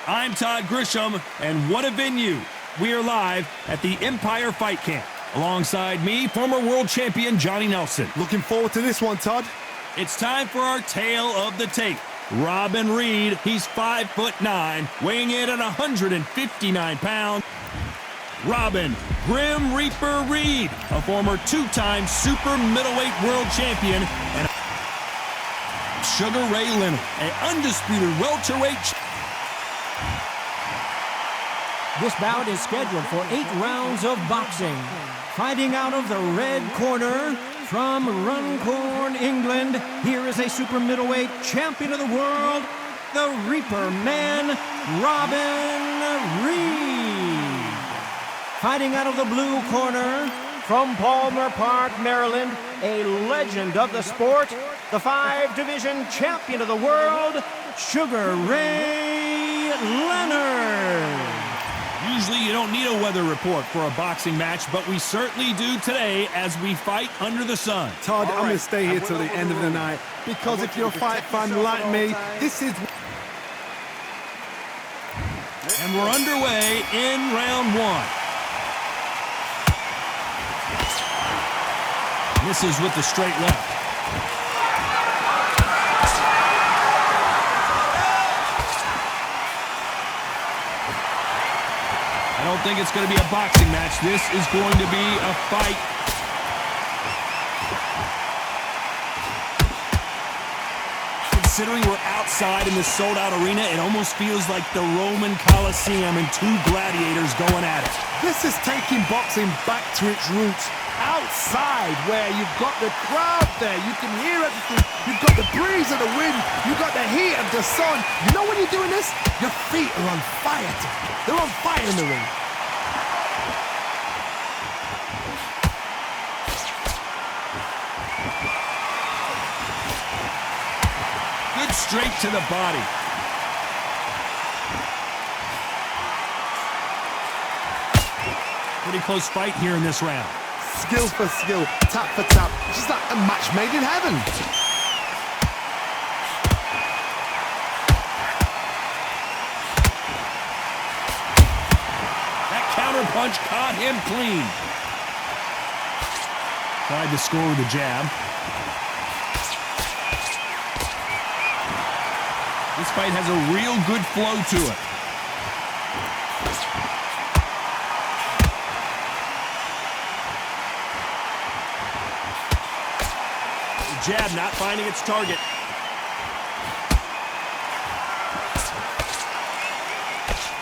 I'm Todd Grisham, and what a venue. We are live at the Empire Fight Camp. Alongside me, former world champion Johnny Nelson. Looking forward to this one, Todd. It's time for our tale of the tape. Robin Reed, he's 5'9", weighing in at 159 pounds. Robin Grim Reaper Reed, a former two-time super middleweight world champion, and Sugar Ray Leonard, an undisputed welterweight. This bout is scheduled for 8 rounds of boxing. Fighting out of the red corner from Runcorn, England, here is a super middleweight champion of the world, the Reaper Man, Robin Reed. Fighting out of the blue corner from Palmer Park, Maryland, a legend of the sport, the 5-division champion of the world, Sugar Ray Leonard. Usually you don't need a weather report for a boxing match, but we certainly do today as we fight under the sun. Todd, I'm going to stay here till the end of the night, because if you're a fight fan like me, this is... And we're underway in round 1. Misses with the straight left. I don't think it's going to be a boxing match. This is going to be a fight. Considering we're outside in this sold-out arena, it almost feels like the Roman Coliseum and 2 gladiators going at it. This is taking boxing back to its roots. Outside, where you've got the crowd there, you can hear everything, you've got the breeze of the wind, you've got the heat of the sun. You know when you're doing this? Your feet are on fire. They're on fire in the ring. Good straight to the body. Pretty close fight here in this round. Skill for skill, tap for tap, just like a match made in heaven. That counter punch caught him clean. Tried to score with a jab. This fight has a real good flow to it. Jab not finding its target.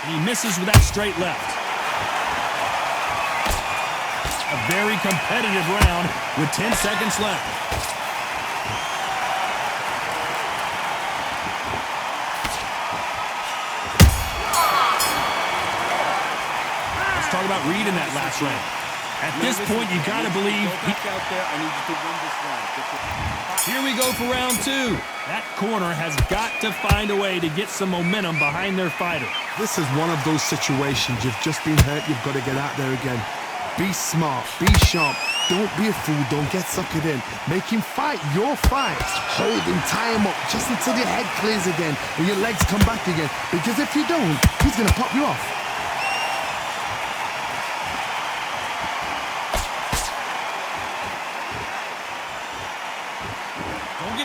And he misses with that straight left. A very competitive round with 10 seconds left. Let's talk about Reed in that last round. At this point, you gotta believe Here we go for round 2. That corner has got to find a way to get some momentum behind their fighter. This is one of those situations. You've just been hurt, you've got to get out there again. Be smart, be sharp, don't be a fool, don't get suckered in. Make him fight your fight. Hold him, tie him up, just until your head clears again and your legs come back again. Because if you don't, he's gonna pop you off.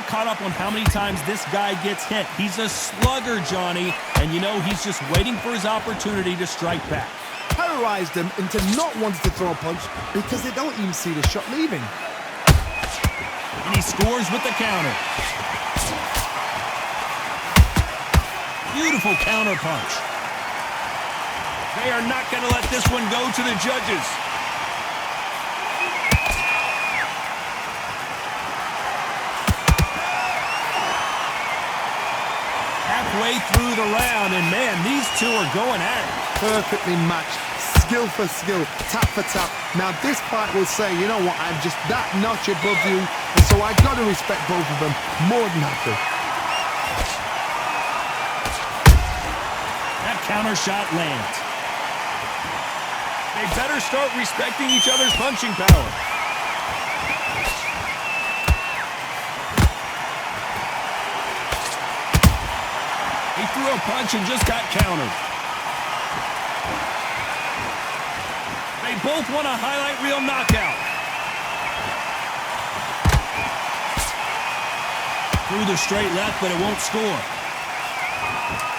Caught up on how many times this guy gets hit. He's a slugger, Johnny, and you know he's just waiting for his opportunity to strike back. Terrorized them into not wanting to throw a punch because they don't even see the shot leaving. And he scores with the counter. Beautiful counter punch. They are not going to let this one go to the judges. Halfway through the round, and man, these two are going at it. Perfectly matched, skill for skill, tap for tap. Now this fight will say, you know what, I'm just that notch above you, and so I got to respect both of them more than happy. That counter shot lands. They better start respecting each other's punching power. He threw a punch and just got countered. They both want a highlight reel knockout. Through the straight left, but it won't score.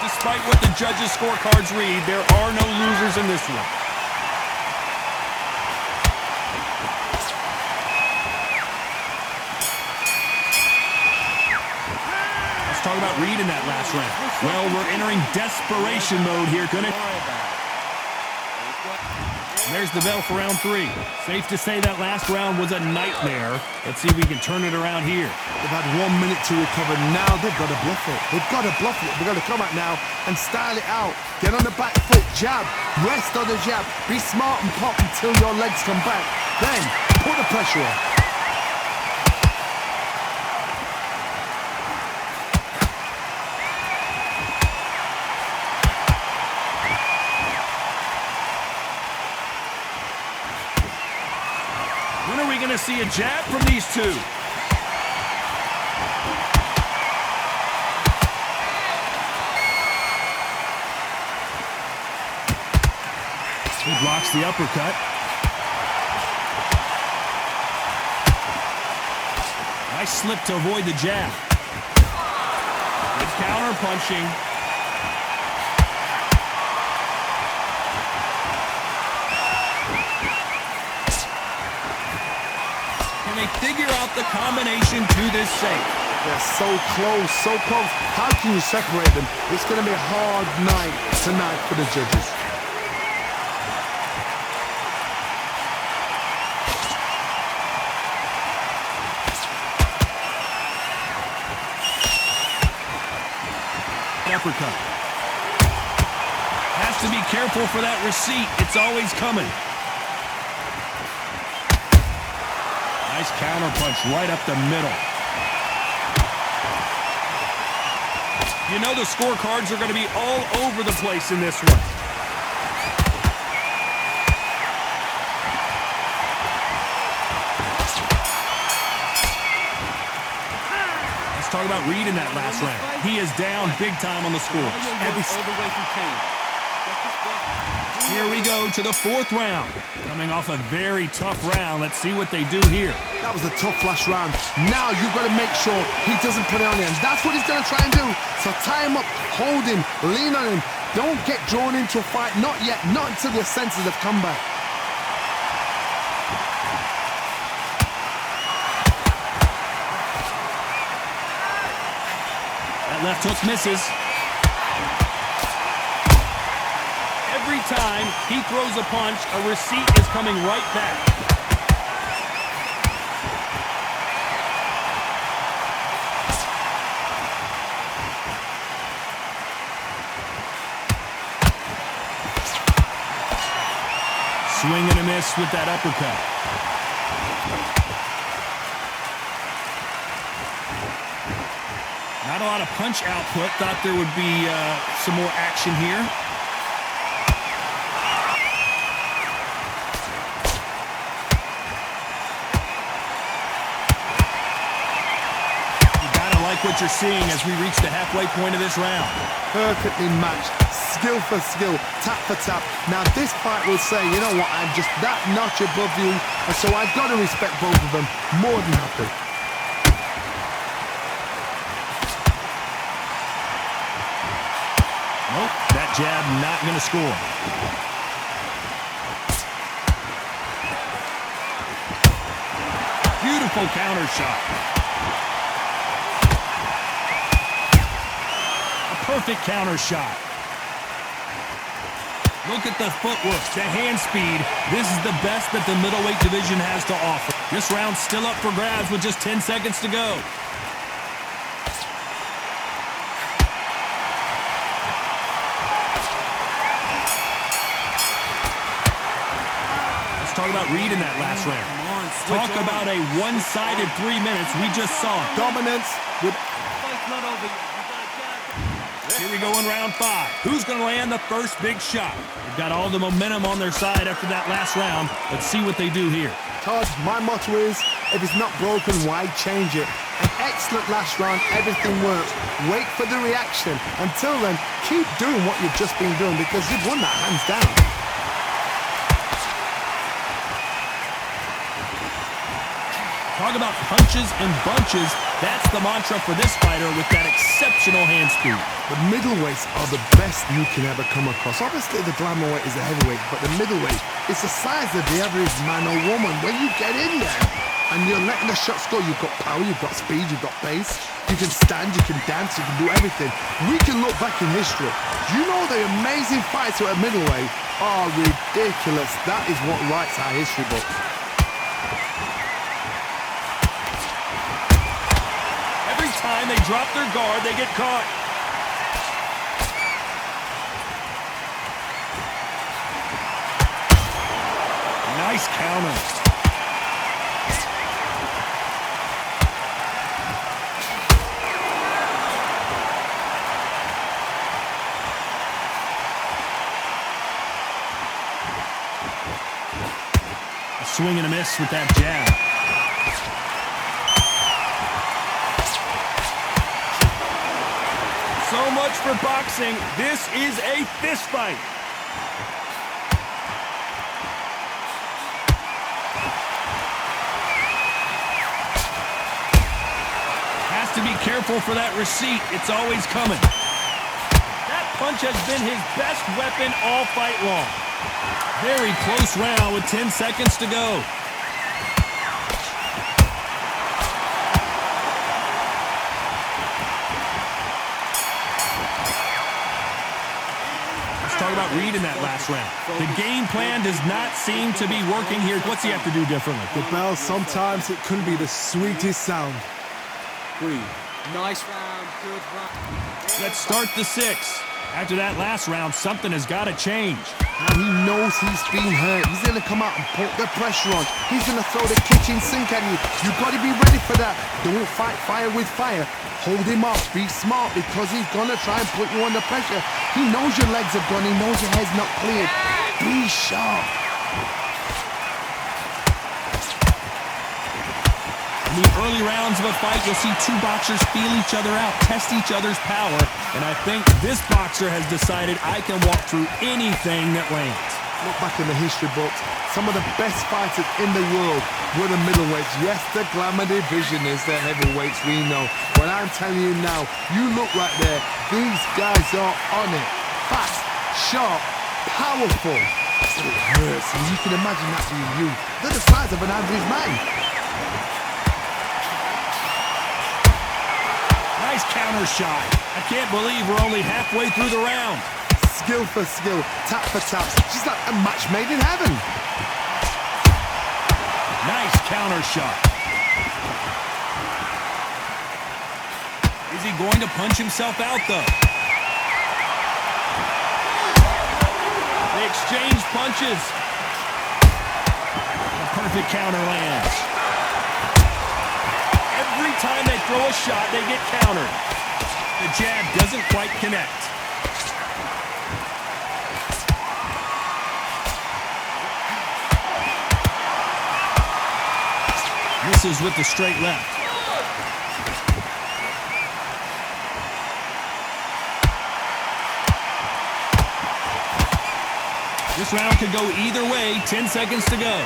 Despite what the judges' scorecards read, there are no losers in this one. Let's talk about Reed in that last round. Well, we're entering desperation mode here, There's the bell for round 3. Safe to say that last round was a nightmare. Let's see if we can turn it around here. They've had 1 minute to recover. Now they've got to bluff it. They've got to bluff it. They've got to come out now and style it out. Get on the back foot, jab, rest on the jab. Be smart and pop until your legs come back. Then put the pressure on. When are we going to see a jab from these two? He blocks the uppercut. Nice slip to avoid the jab. Good counter punching. Can they figure out the combination to this safe? They're so close, so close. How can you separate them? It's going to be a hard night tonight for the judges. Uppercut. Has to be careful for that receipt. It's always coming. Nice counter punch right up the middle. You know the scorecards are going to be all over the place in this one. Let's talk about Reed in that last round. He is down big time on the score. Here we go to the 4th round. Coming off a very tough round. Let's see what they do here. That was a tough last round. Now you've got to make sure he doesn't put it on the end. That's what he's going to try and do. So tie him up, hold him, lean on him. Don't get drawn into a fight. Not yet. Not until your senses have come back. That left hook misses. Every time he throws a punch, a receipt is coming right back. Swing and a miss with that uppercut. Not a lot of punch output. Thought there would be some more action here. What you're seeing as we reach the halfway point of this round. Perfectly matched, skill for skill, tap for tap. Now this fight will say, you know what, I'm just that notch above you, and so I've got to respect both of them more than happy. Nope, that jab not going to score. Beautiful counter shot. Perfect counter shot. Look at the footwork, the hand speed. This is the best that the middleweight division has to offer. This round's still up for grabs with just 10 seconds to go. Let's talk about Reed in that last round. Talk about a one-sided 3 minutes. We just saw dominance with... Here we go in round 5. Who's going to land the first big shot? They've got all the momentum on their side after that last round. Let's see what they do here. Todd, my motto is, if it's not broken, why change it? An excellent last round, everything works. Wait for the reaction. Until then, keep doing what you've just been doing because you've won that hands down. Talk about punches and bunches. That's the mantra for this fighter with that exceptional hand speed. The middleweights are the best you can ever come across. Obviously, the glamour weight is the heavyweight, but the middleweight is the size of the average man or woman. When you get in there and you're letting the shots go, you've got power, you've got speed, you've got pace. You can stand, you can dance, you can do everything. We can look back in history. You know the amazing fights at middleweight are ridiculous. That is what writes our history books. Time they drop their guard, they get caught. Nice counter. A swing and a miss with that jab. So much for boxing. This is a fist fight. Has to be careful for that receipt. It's always coming. That punch has been his best weapon all fight long. Very close round with 10 seconds to go. Talk about reading that last round. The game plan does not seem to be working here. What's he have to do differently? The bell, sometimes it couldn't be the sweetest sound. Nice round, good round. Let's start the 6th. After that last round, something has got to change. And he knows he's been hurt. He's going to come out and put the pressure on. He's going to throw the kitchen sink at you. You've got to be ready for that. Don't fight fire with fire. Hold him off. Be smart because he's going to try and put you under pressure. He knows your legs have gone. He knows your head's not cleared. Be sharp. In the early rounds of a fight, you'll see two boxers feel each other out, test each other's power, and I think this boxer has decided I can walk through anything that lands. Look back in the history books. Some of the best fighters in the world were the middleweights. Yes, the glamour division is the heavyweights, we know. But I'm telling you now, you look right there, these guys are on it. Fast, sharp, powerful. It hurts, and you can imagine that being you. They're the size of an average man. Nice counter shot. I can't believe we're only halfway through the round. Skill for skill, tap for tap. She's like a match made in heaven. Nice counter shot. Is he going to punch himself out, though? They exchange punches. A perfect counter lands. Every time they throw a shot, they get countered. The jab doesn't quite connect. Misses with the straight left. This round could go either way. 10 seconds to go.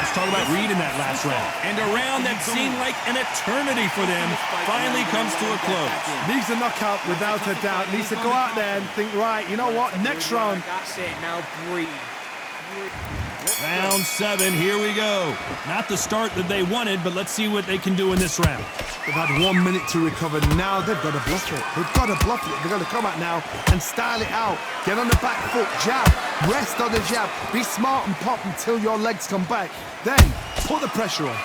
Talk about reading that last round. And a round that seemed like an eternity for them finally comes to a close. Needs a knockout without a doubt. Needs to go out there and think, right, you know what, next round. That's it, now breathe. Round 7, here we go. Not the start that they wanted, but let's see what they can do in this round. They've had 1 minute to recover. Now they've got to bluff it. They've got to bluff it. They've got to come out now and style it out. Get on the back foot, jab. Rest on the jab. Be smart and pop until your legs come back. Then put the pressure on.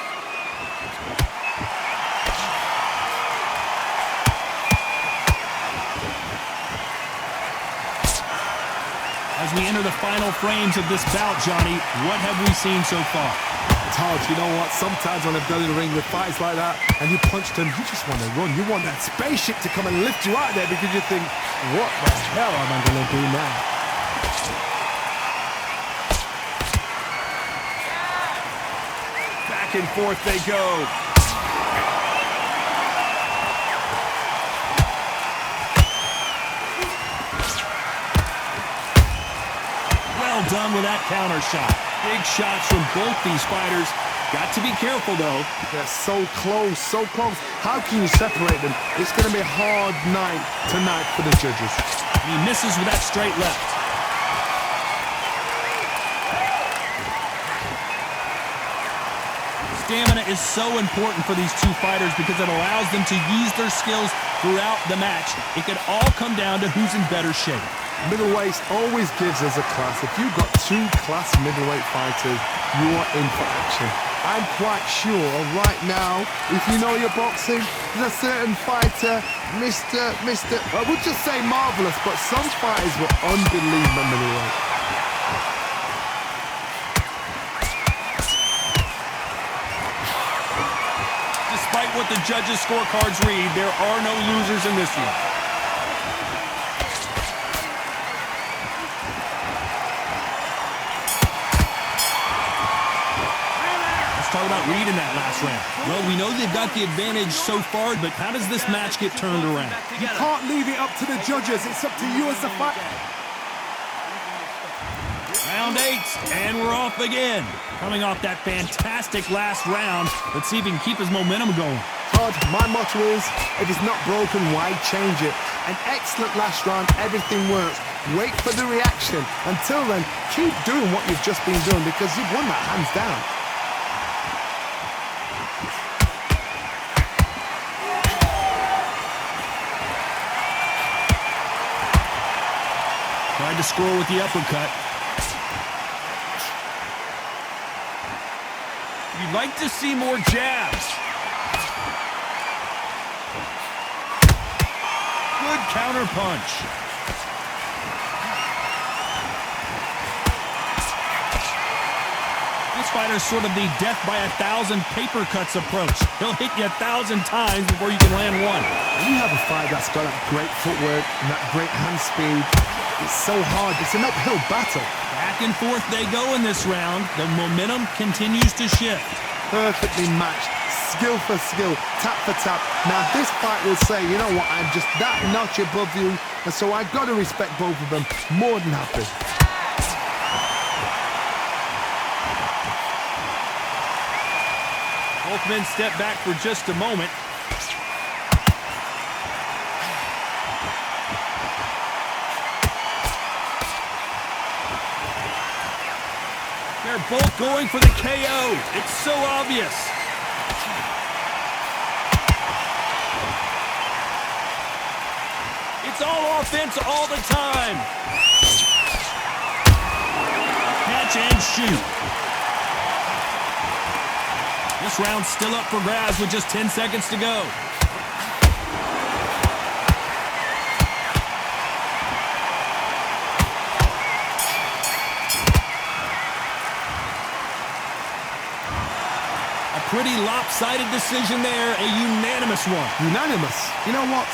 As we enter the final frames of this bout, Johnny, what have we seen so far? Todd, you know what? Sometimes when I've done in the ring with fights like that and you punch them, you just want to run. You want that spaceship to come and lift you out there because you think, what the hell am I going to do now? Back and forth they go. Well done with that counter shot. Big shots from both these fighters. Got to be careful, though. They're so close, so close. How can you separate them? It's going to be a hard night tonight for the judges. He misses with that straight left. Stamina is so important for these two fighters because it allows them to use their skills throughout the match. It could all come down to who's in better shape. Middleweight always gives us a class. If you've got two class middleweight fighters, you are in for action. I'm quite sure right now, if you know your boxing, there's a certain fighter, I would just say marvelous, but some fighters were unbelievable middleweight. Despite what the judges' scorecards read, there are no losers in this one. Talk about reading that last round. Well, we know they've got the advantage so far, but how does this match get turned around? You can't leave it up to the judges. It's up to you as the fighter. Round 8, and we're off again. Coming off that fantastic last round, let's see if he can keep his momentum going. Todd, my motto is, if it's not broken, why change it? An excellent last round, everything works. Wait for the reaction. Until then, keep doing what you've just been doing because you've won that hands down. Tried to score with the uppercut. You'd like to see more jabs. Good counter punch. This fighter's sort of the death by 1,000 paper cuts approach. He'll hit you 1,000 times before you can land one. When you have a fight that's got that great footwork and that great hand speed, it's so hard. It's an uphill battle. Back and forth they go in this round. The momentum continues to shift. Perfectly matched. Skill for skill. Tap for tap. Now this fight will say, you know what, I'm just that notch above you. And so I've got to respect both of them. More than happy. Both men step back for just a moment. They're both going for the KO. It's so obvious. It's all offense all the time. Catch and shoot. This round's still up for grabs with just 10 seconds to go. Pretty lopsided decision there, a unanimous one. Unanimous? You know what?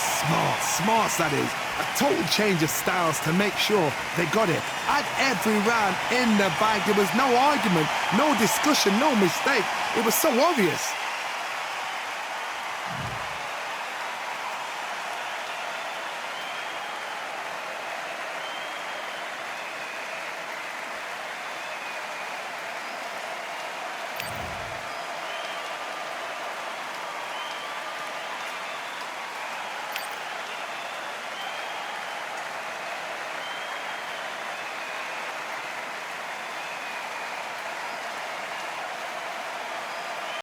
Smart that is. A total change of styles to make sure they got it. At every round in the bag, there was no argument, no discussion, no mistake. It was so obvious.